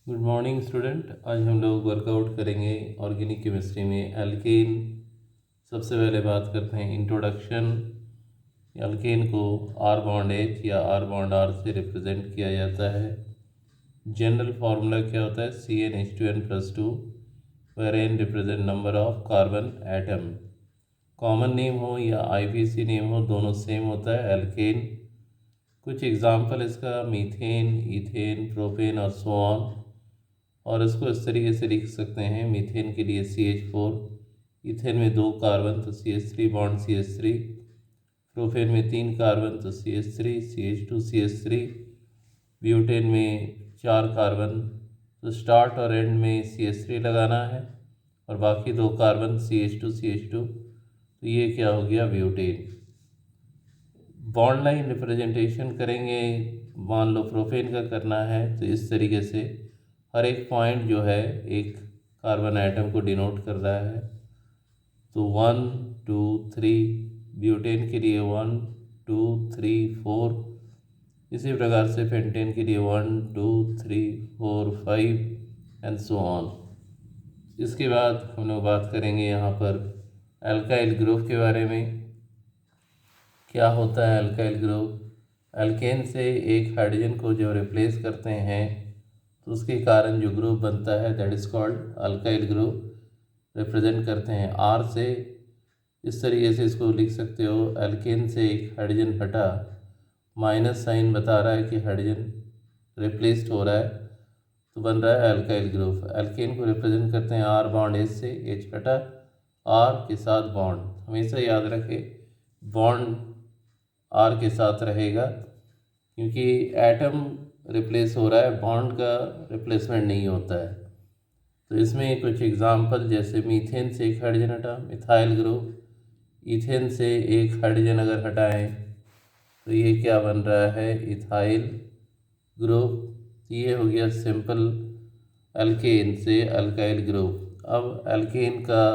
Good morning student. आज हम लोग वर्कआउट करेंगे ऑर्गेनिक केमिस्ट्री में एल्केन। सबसे पहले बात करते हैं इंट्रोडक्शन। एल्केन को आर बॉन्ड एच या आर बॉन्ड आर से रिप्रेजेंट किया जाता है। जनरल फार्मूला क्या होता है? CnH2n+2 where N represent number of carbon atom. Common name हो या IPC नेम हो, दोनों सेम होता है एल्केन। कुछ एग्जाम्पल इसका मीथेन, इथेन, प्रोपेन और सो ऑन। और इसको इस तरीके से लिख सकते हैं। मीथेन के लिए CH4, इथेन में 2 कार्बन तो CH3 बॉन्ड CH3, प्रोपेन में 3 कार्बन तो CH3 CH2 CH3, ब्यूटेन में 4 कार्बन तो स्टार्ट और एंड में CH3 लगाना है और बाकी 2 कार्बन CH2 CH2, तो ये क्या हो गया? ब्यूटेन। बॉन्ड लाइन रिप्रेजेंटेशन करेंगे। मान लो प्रोपेन का करना है तो इस तरीके से हर एक पॉइंट जो है एक कार्बन आइटम को डिनोट कर रहा है। तो 1 2 3, ब्यूटेन के लिए 1 2 3 4, इसी प्रकार से पेंटेन के लिए 1 2 3 4 5 एंड सो ऑन। इसके बाद हम लोग बात करेंगे यहाँ पर अल्काइल ग्रुप के बारे में। क्या होता है अल्काइल ग्रुप? अल्केन से एक हाइड्रोजन को जब रिप्लेस करते हैं तो उसके कारण जो ग्रुप बनता है that is called alkyl group. Represent करते हैं आर से। इस तरीके से इसको लिख सकते हो, अल्केन से एक हाइड्रोजन हटा, माइनस साइन बता रहा है कि हाइड्रोजन रिप्लेस्ड हो रहा है, तो बन रहा है अल्काइल ग्रुप। अल्केन को रिप्रेजेंट करते हैं आर बॉन्ड एच से, एच हटा, आर के साथ बॉन्ड। हमेशा याद रखें बॉन्ड आर के साथ रहेगा, क्योंकि एटम रिप्लेस हो रहा है, बॉन्ड का रिप्लेसमेंट नहीं होता है। तो इसमें कुछ एग्जांपल, जैसे मीथेन से एक हाइड्रोजन हटा, मिथाइल ग्रुप। इथेन से एक हाइड्रोजन अगर हटाएं तो ये क्या बन रहा है? Ethyl group. ये हो गया सिंपल अल्केन से अल्काइल ग्रुप। अब अल्केन का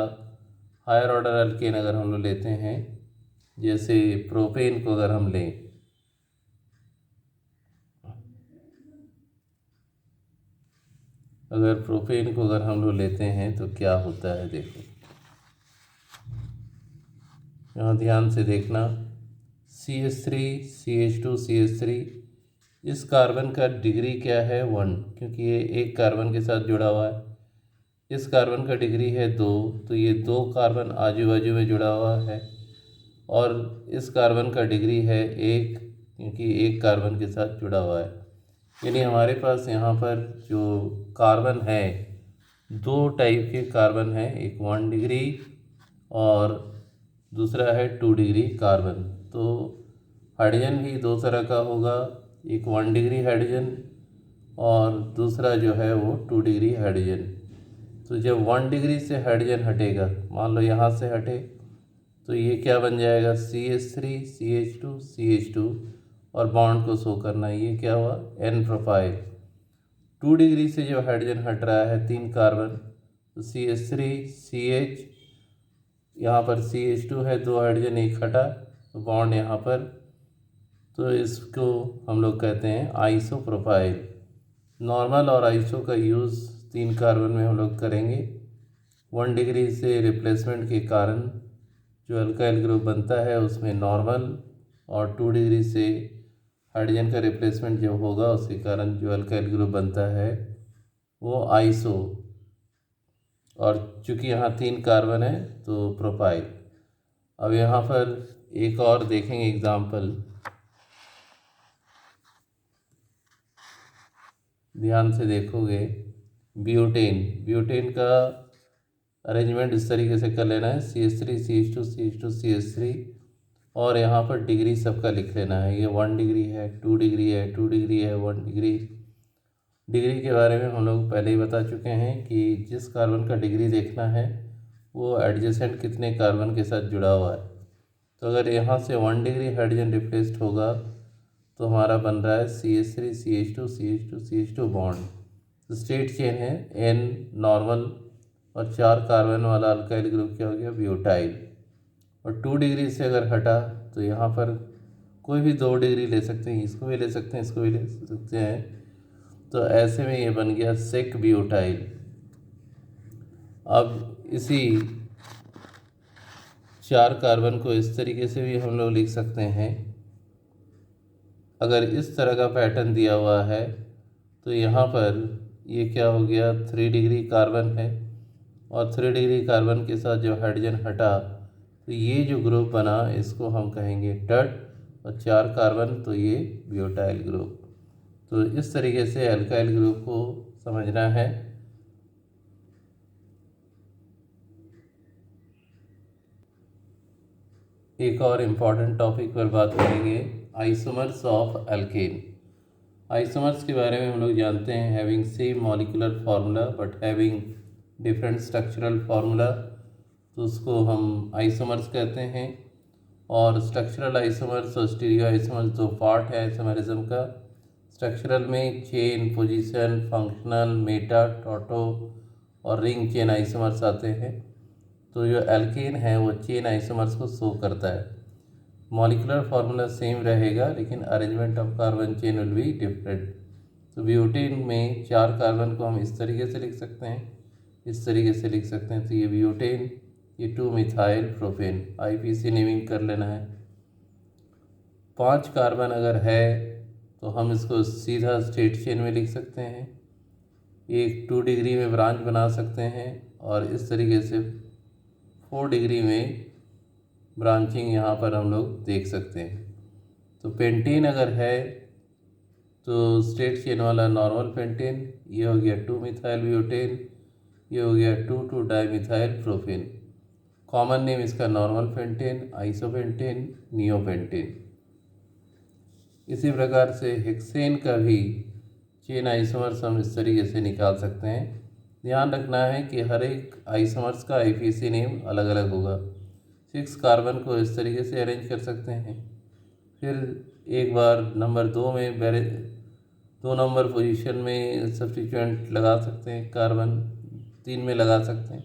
हायर ऑर्डर अल्केन अगर हम लोग लेते हैं, जैसे प्रोपेन को अगर हम लें, अगर प्रोपेन को अगर हम लोग लेते हैं तो क्या होता है? देखो यहाँ ध्यान से देखना, CH3 CH2 CH3, इस कार्बन का डिग्री क्या है? 1, क्योंकि ये एक कार्बन के साथ जुड़ा हुआ है। इस कार्बन का डिग्री है 2, तो ये 2 कार्बन आजू बाजू में जुड़ा हुआ है। और इस कार्बन का डिग्री है 1, क्योंकि एक कार्बन के साथ जुड़ा हुआ है। यानी हमारे पास यहाँ पर जो कार्बन है, 2 टाइप के कार्बन है, एक 1 डिग्री और दूसरा है 2 डिग्री कार्बन। तो हाइड्रोजन भी 2 तरह का होगा, एक 1 डिग्री हाइड्रोजन और दूसरा जो है वो 2 डिग्री हाइड्रोजन। तो जब 1 डिग्री से हाइड्रोजन हटेगा, मान लो यहाँ से हटे, तो ये क्या बन जाएगा? CH3 CH2 CH2, और बॉन्ड को शो करना, ये क्या हुआ? N profile. 2 डिग्री से जो हाइड्रोजन हट रहा है 3 कार्बन, तो CH3 CH, यहाँ पर CH2 है, 2 हाइड्रोजन एक हटा, तो बॉन्ड यहाँ पर, तो इसको हम लोग कहते हैं आइसो प्रोफाइल। नॉर्मल और आइसो का यूज़ 3 कार्बन में हम लोग करेंगे। 1 डिग्री से रिप्लेसमेंट के कारण जो अल्काइल ग्रुप बनता है उसमें नॉर्मल, और 2 डिग्री से हाइड्रोजन का रिप्लेसमेंट जो होगा उसके कारण जो अल्काइल ग्रुप बनता है वो आइसो। और चूँकि यहाँ 3 कार्बन है तो प्रोपाइल। अब यहाँ पर एक और देखेंगे एग्जाम्पल, ध्यान से देखोगे। ब्यूटेन, ब्यूटेन का अरेंजमेंट इस तरीके से कर लेना है, CH3 CH2 CH2 CH3, और यहाँ पर डिग्री सबका लिख लेना है। ये 1 डिग्री है, 2 डिग्री है, 2 डिग्री है, 1 डिग्री। डिग्री के बारे में हम लोग पहले ही बता चुके हैं कि जिस कार्बन का डिग्री देखना है वो एडजेसेंट कितने कार्बन के साथ जुड़ा हुआ है। तो अगर यहाँ से 1 डिग्री हाइड्रोजन रिप्लेस्ड होगा तो हमारा बन रहा है CH3 CH2 CH2 CH2 bond. तो स्टेट चेन है N नॉर्मल, और 4 कार्बन वाला अल्काइल ग्रुप क्या हो गया? ब्यूटाइल। और 2 डिग्री से अगर हटा तो यहाँ पर कोई भी 2 डिग्री ले सकते हैं, इसको भी ले सकते हैं, इसको भी ले सकते हैं। तो ऐसे में ये बन गया सेक ब्यूटाइल। अब इसी 4 कार्बन को इस तरीके से भी हम लोग लिख सकते हैं। अगर इस तरह का पैटर्न दिया हुआ है तो यहाँ पर ये क्या हो गया, 3 डिग्री कार्बन है और 3 डिग्री कार्बन के साथ जो हाइड्रोजन हटा तो ये जो ग्रुप बना इसको हम कहेंगे डट, और 4 कार्बन तो ये ब्यूटाइल ग्रुप। तो इस तरीके से अल्काइल ग्रुप को समझना है। एक और इम्पॉर्टेंट टॉपिक पर बात करेंगे, आइसोमर्स ऑफ एल्केन। आइसोमर्स के बारे में हम लोग जानते हैं, having same molecular formula but having different structural formula, तो उसको हम आइसोमर्स कहते हैं। और स्ट्रक्चरल आइसोमर्स और स्टीरियो आइसोमर्स दो पार्ट है आइसोमरिज्म का। स्ट्रक्चरल में चेन, पोजीशन, फंक्शनल, मेटा, टोटो और रिंग चेन आइसोमर्स आते हैं। तो जो एल्केन है वो चेन आइसोमर्स को शो करता है। मॉलिक्यूलर फार्मूला सेम रहेगा लेकिन arrangement of carbon chain will be different. तो ब्यूटेन में 4 कार्बन को हम इस तरीके से लिख सकते हैं, इस तरीके से लिख सकते हैं। तो ये ब्यूटेन, ये 2 मिथाइल प्रोपेन, IPC नेमिंग कर लेना है। 5 कार्बन अगर है तो हम इसको सीधा स्ट्रेट चेन में लिख सकते हैं। एक 2 डिग्री में ब्रांच बना सकते हैं और इस तरीके से 4 डिग्री में ब्रांचिंग यहाँ पर हम लोग देख सकते हैं। तो पेंटेन अगर है तो स्ट्रेट चेन वाला नॉर्मल पेंटेन, ये हो गया 2 मिथाइल ब्यूटेन, ये हो गया 2 डाईमिथाइल प्रोपेन। कॉमन नेम इसका नॉर्मल पेंटेन, आइसोपेंटेन, नियोपेंटेन। इसी प्रकार से हेक्सेन का भी चेन आइसोमर्स हम इस तरीके से निकाल सकते हैं। ध्यान रखना है कि हर एक आइसोमर्स का IPC नेम अलग अलग होगा। 6 कार्बन को इस तरीके से अरेंज कर सकते हैं। फिर एक बार नंबर 2 में 2 नंबर पोजीशन में सब्स्टिट्यूएंट लगा सकते हैं, कार्बन 3 में लगा सकते हैं,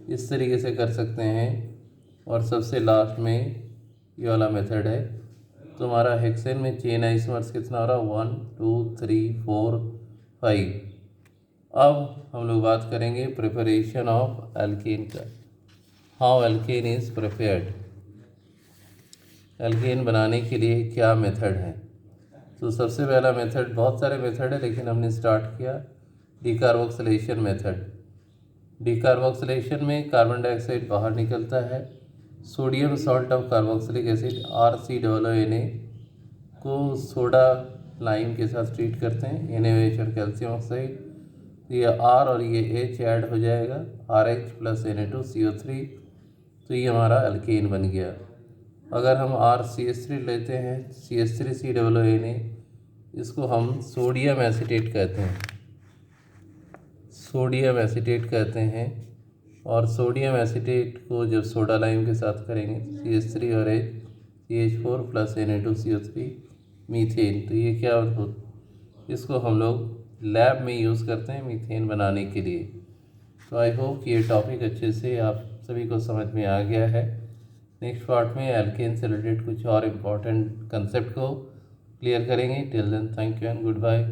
इस तरीके से कर सकते हैं। और सबसे लास्ट में ये वाला मेथड है। तो हमारा हेक्सेन में चेन आइसोमर्स कितना हो रहा है, 1 2 3 4 5। अब हम लोग बात करेंगे प्रिपरेशन ऑफ एल्केन का, how alkane is prepared. Alkane बनाने के लिए क्या मेथड है। तो सबसे पहला मेथड, बहुत सारे मेथड है लेकिन हमने स्टार्ट किया डिकार्बोक्सिलेशन मेथड। डिकार्बोक्सिलेशन में कार्बन डाइऑक्साइड बाहर निकलता है। Sodium salt of carboxylic acid RCOONA को सोडा लाइम के साथ ट्रीट करते हैं, NaOH और कैल्शियम ऑक्साइड। तो ये R और ये H ऐड हो जाएगा, RH + Na2CO3। तो ये हमारा एल्केन बन गया। अगर हम RCH3 लेते हैं, CH3COONA, इसको हम सोडियम एसीटेट कहते हैं, सोडियम एसीटेट कहते हैं। और सोडियम एसीटेट को जब सोडा लाइम के साथ करेंगे CH3 और H, CH4 + Na2CO3 मीथेन। तो ये क्या हो, इसको हम लोग लैब में यूज़ करते हैं मीथेन बनाने के लिए। तो आई होप कि ये टॉपिक अच्छे से आप सभी को समझ में आ गया है। नेक्स्ट पार्ट में एल्केन से रिलेटेड कुछ और इम्पोर्टेंट कंसेप्ट को क्लियर करेंगे। Till then thank you and good bye.